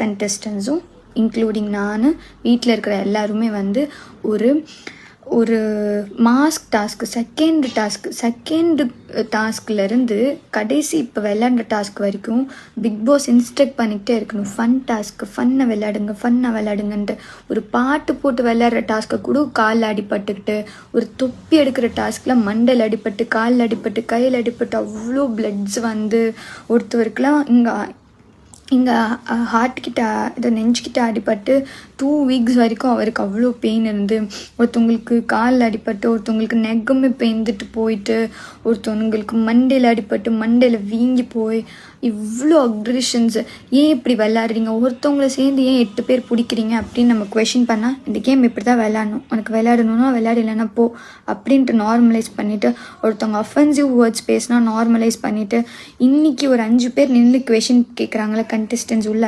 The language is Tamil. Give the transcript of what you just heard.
கண்டஸ்டன்ஸும் இன்க்ளூடிங் நான் வீட்டில் இருக்கிற எல்லாருமே வந்து ஒரு ஒரு மாஸ்க் செகண்ட் டாஸ்க்லேருந்து கடைசி இப்போ விளையாடுற டாஸ்க் வரைக்கும் பிக் பாஸ் இன்ஸ்ட்ரக்ட் பண்ணிக்கிட்டே இருக்கணும். ஃபன்னாக விளையாடுங்கன்ட்டு. ஒரு பாட்டு போட்டு விளையாடுற டாஸ்க்கை கூட காலில் அடிபட்டுக்கிட்டு, ஒரு தொப்பி எடுக்கிற டாஸ்கில் மண்டையில் அடிபட்டு, காலில் அடிபட்டு, கையில் அடிபட்டு, அவ்வளோ பிளட்ஸ் வந்து ஒருத்தவருக்குலாம் இங்கே ஹார்ட்கிட்ட இதை நெஞ்சுக்கிட்ட அடிபட்டு 2 வீக்ஸ் வரைக்கும் அவருக்கு அவ்வளோ பெயின் இருந்து, ஒருத்தவங்களுக்கு காலில் அடிபட்டு, ஒருத்தவங்களுக்கு நெக்குமே பெய்ந்துட்டு போயிட்டு, ஒருத்தவங்களுக்கு மண்டையில் அடிபட்டு மண்டையில் வீங்கி போய் இவ்வளோ அக்ரெஷன்ஸ். ஏன் இப்படி விளையாடுறீங்க, ஒருத்தவங்களை சேர்ந்து ஏன் 8 பேர் பிடிக்கிறீங்க அப்படின்னு நம்ம கொஷின் பண்ணால், இந்த கேம் இப்படி தான் விளையாடணும், உனக்கு விளையாடணும்னா விளையாட, இல்லைன்னா போ அப்படின்ட்டு நார்மலைஸ் பண்ணிவிட்டு, ஒருத்தவங்க அஃபென்சிவ் வேர்ட்ஸ் பேசினா நார்மலைஸ் பண்ணிவிட்டு, இன்றைக்கி ஒரு 5 பேர் நின்று கொஷின் கேட்குறாங்களே கண்டஸ்டன்ஸ் உள்ள